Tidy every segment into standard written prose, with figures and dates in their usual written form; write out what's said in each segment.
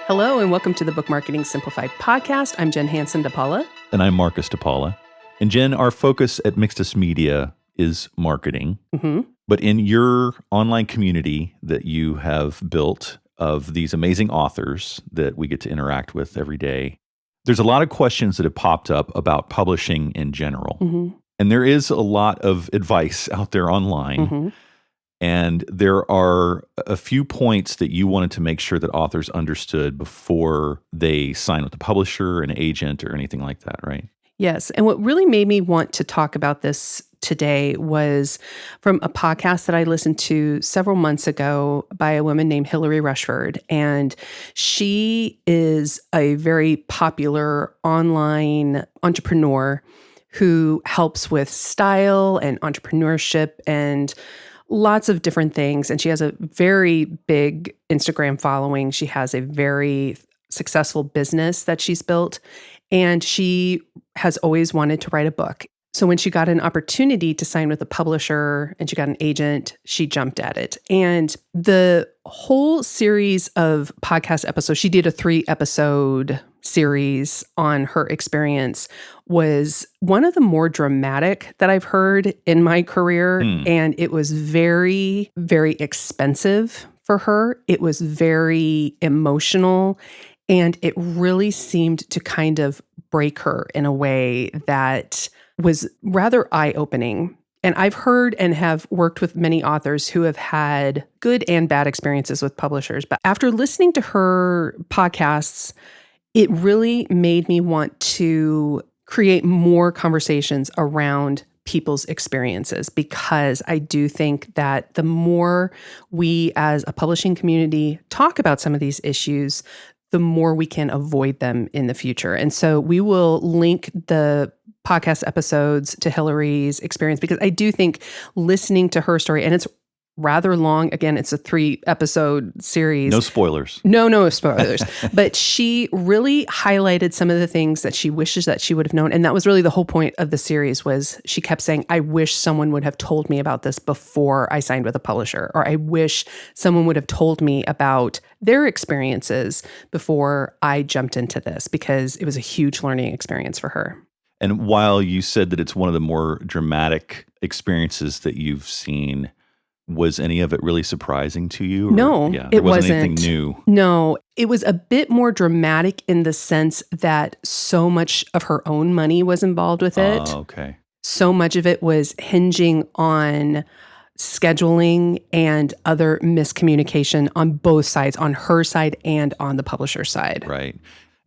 Hello, and welcome to the Book Marketing Simplified podcast. I'm Jen Hanson-dePaula. And I'm Marcus-dePaula. And Jen, our focus at Mixtus Media is marketing. Mm-hmm. But in your online community that you have built of these amazing authors that we get to interact with every day, there's a lot of questions that have popped up about publishing in general. Mm-hmm. And there is a lot of advice out there online. Mm-hmm. And there are a few points that you wanted to make sure that authors understood before they sign with a publisher, an agent, or anything like that, right? Yes. And what really made me want to talk about this today was from a podcast that I listened to several months ago by a woman named Hilary Rushford. And she is a very popular online entrepreneur who helps with style and entrepreneurship and lots of different things. And she has a very big Instagram following. She has a very successful business that she's built. And she has always wanted to write a book. So when she got an opportunity to sign with a publisher and she got an agent, she jumped at it. And the whole series of podcast episodes, she did a 3-episode series on her experience, was one of the more dramatic that I've heard in my career. And it was very, very expensive for her. It was very emotional. And it really seemed to kind of break her in a way that was rather eye-opening. And I've heard and have worked with many authors who have had good and bad experiences with publishers. But after listening to her podcasts, it really made me want to create more conversations around people's experiences, because I do think that the more we as a publishing community talk about some of these issues, the more we can avoid them in the future. And so we will link the podcast episodes to Hilary's experience, because I do think listening to her story, and it's rather long. Again, it's a 3-episode series. No spoilers. No spoilers. But she really highlighted some of the things that she wishes that she would have known. And that was really the whole point of the series, was she kept saying, I wish someone would have told me about this before I signed with a publisher, or I wish someone would have told me about their experiences before I jumped into this, because it was a huge learning experience for her. And while you said that it's one of the more dramatic experiences that you've seen, was any of it really surprising to you? No, it wasn't. Anything new? No, it was a bit more dramatic in the sense that so much of her own money was involved with it. Oh, okay. So much of it was hinging on scheduling and other miscommunication on both sides, on her side and on the publisher's side. Right.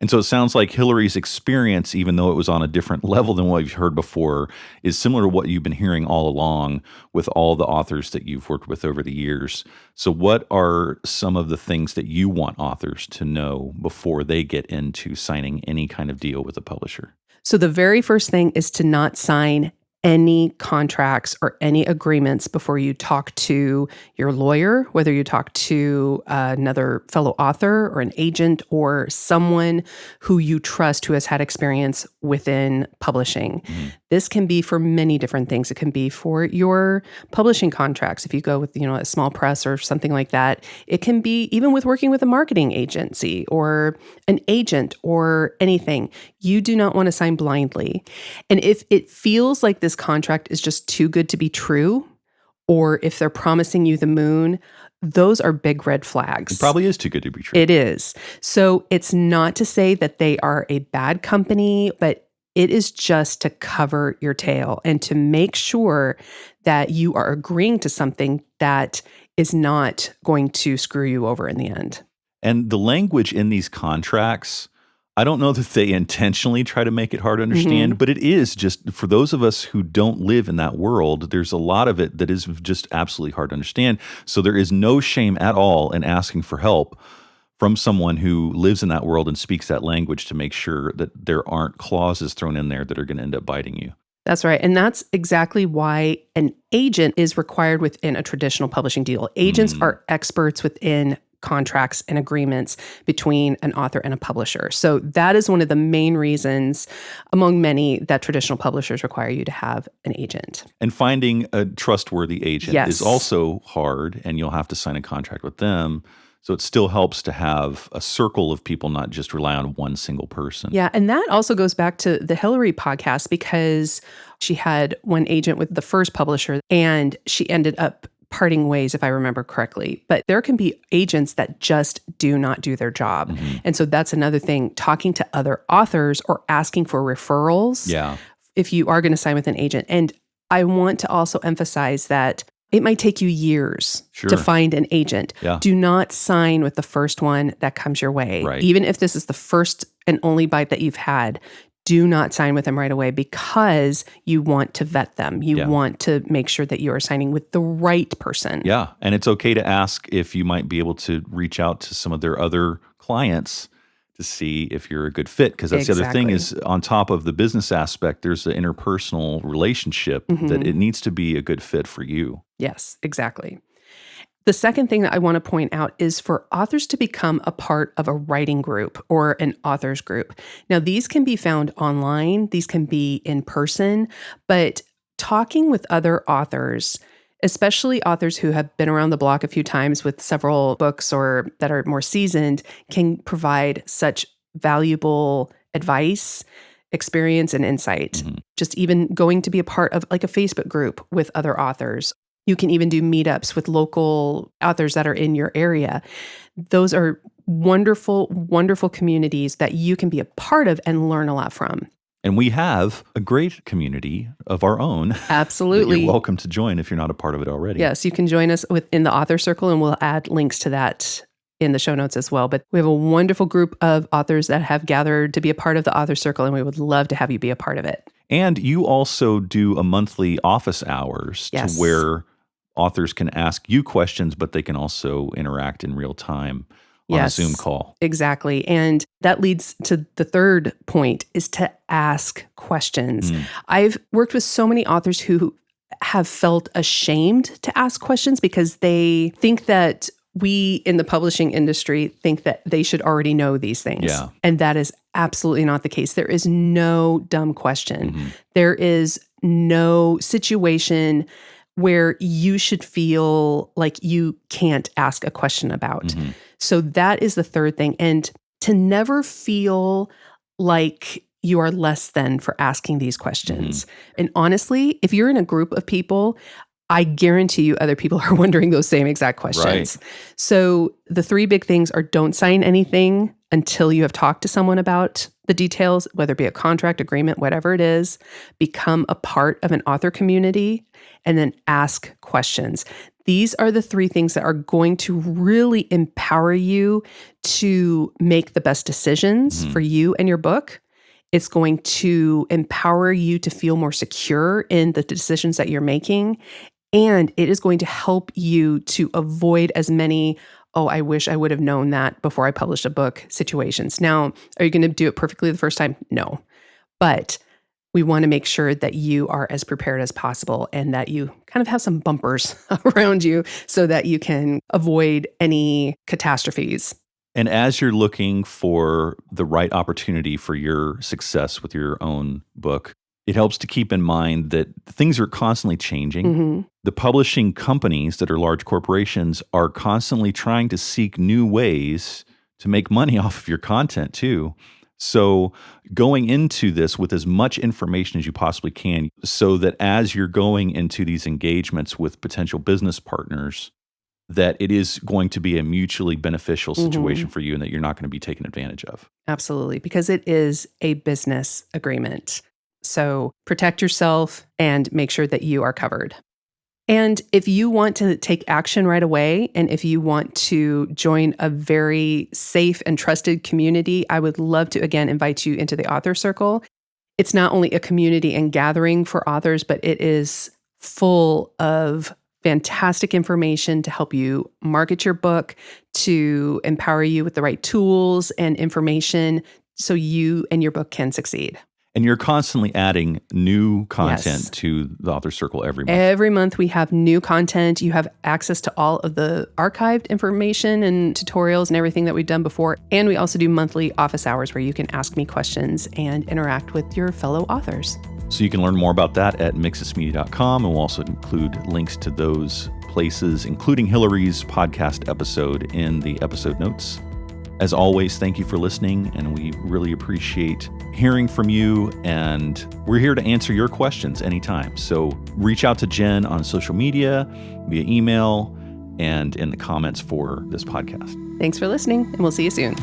And so it sounds like Hilary's experience, even though it was on a different level than what you've heard before, is similar to what you've been hearing all along with all the authors that you've worked with over the years. So what are some of the things that you want authors to know before they get into signing any kind of deal with a publisher? So the very first thing is to not sign any contracts or any agreements before you talk to your lawyer, whether you talk to another fellow author or an agent or someone who you trust who has had experience within publishing. Mm-hmm. This can be for many different things. It can be for your publishing contracts. If you go with, a small press or something like that, it can be even with working with a marketing agency or an agent or anything. You do not want to sign blindly. And if it feels like this contract is just too good to be true, or if they're promising you the moon, those are big red flags. It probably is too good to be true. It is. So it's not to say that they are a bad company, but it is just to cover your tail and to make sure that you are agreeing to something that is not going to screw you over in the end. And the language in these contracts, I don't know that they intentionally try to make it hard to understand, but it is just, for those of us who don't live in that world, there's a lot of it that is just absolutely hard to understand. So there is no shame at all in asking for help from someone who lives in that world and speaks that language to make sure that there aren't clauses thrown in there that are going to end up biting you. That's right. And that's exactly why an agent is required within a traditional publishing deal. Agents are experts within contracts and agreements between an author and a publisher. So that is one of the main reasons, among many, that traditional publishers require you to have an agent. And finding a trustworthy agent is also hard, and you'll have to sign a contract with them. So it still helps to have a circle of people, not just rely on one single person. Yeah, and that also goes back to the Hilary podcast because she had one agent with the first publisher and she ended up parting ways, if I remember correctly. But there can be agents that just do not do their job. Mm-hmm. And so that's another thing, talking to other authors or asking for referrals if you are going to sign with an agent. And I want to also emphasize that it might take you years to find an agent. Yeah. Do not sign with the first one that comes your way. Right. Even if this is the first and only bite that you've had, do not sign with them right away because you want to vet them. You want to make sure that you are signing with the right person. Yeah. And it's okay to ask if you might be able to reach out to some of their other clients to see if you're a good fit. Because that's the other thing is, on top of the business aspect, there's the interpersonal relationship that it needs to be a good fit for you. Yes, exactly. The second thing that I want to point out is for authors to become a part of a writing group or an authors group. Now, these can be found online, these can be in person, but talking with other authors, especially authors who have been around the block a few times with several books or that are more seasoned, can provide such valuable advice, experience, and insight. Just even going to be a part of like a Facebook group with other authors. You can even do meetups with local authors that are in your area. Those are wonderful, wonderful communities that you can be a part of and learn a lot from. And we have a great community of our own. Absolutely. That you're welcome to join if you're not a part of it already. Yes, you can join us within the author circle, and we'll add links to that in the show notes as well. But we have a wonderful group of authors that have gathered to be a part of the author circle, and we would love to have you be a part of it. And you also do a monthly office hours to where authors can ask you questions, but they can also interact in real time on a Zoom call. Exactly. And that leads to the third point, is to ask questions. I've worked with so many authors who have felt ashamed to ask questions because they think that we in the publishing industry think that they should already know these things. Yeah. And that is absolutely not the case. There is no dumb question. There is no situation where you should feel like you can't ask a question about. So that is the third thing. And to never feel like you are less than for asking these questions. And honestly, if you're in a group of people, I guarantee you other people are wondering those same exact questions. Right. So the three big things are: don't sign anything until you have talked to someone about the details, whether it be a contract, agreement, whatever it is. Become a part of an author community, and then ask questions. These are the three things that are going to really empower you to make the best decisions for you and your book. It's going to empower you to feel more secure in the decisions that you're making. And it is going to help you to avoid as many, oh, I wish I would have known that before I published a book situations. Now, are you going to do it perfectly the first time? No. But we want to make sure that you are as prepared as possible and that you kind of have some bumpers around you so that you can avoid any catastrophes. And as you're looking for the right opportunity for your success with your own book, it helps to keep in mind that things are constantly changing. The publishing companies that are large corporations are constantly trying to seek new ways to make money off of your content too. So going into this with as much information as you possibly can, so that as you're going into these engagements with potential business partners, that it is going to be a mutually beneficial situation for you and that you're not going to be taken advantage of. Absolutely, because it is a business agreement. So protect yourself and make sure that you are covered. And if you want to take action right away, and if you want to join a very safe and trusted community, I would love to, again, invite you into the Author Circle. It's not only a community and gathering for authors, but it is full of fantastic information to help you market your book, to empower you with the right tools and information so you and your book can succeed. And you're constantly adding new content to the Author Circle every month. Every month we have new content. You have access to all of the archived information and tutorials and everything that we've done before. And we also do monthly office hours where you can ask me questions and interact with your fellow authors. So you can learn more about that at mixusmedia.com, and we'll also include links to those places, including Hilary's podcast episode, in the episode notes. As always, thank you for listening, and we really appreciate hearing from you, and we're here to answer your questions anytime. So reach out to Jen on social media, via email, and in the comments for this podcast. Thanks for listening, and we'll see you soon.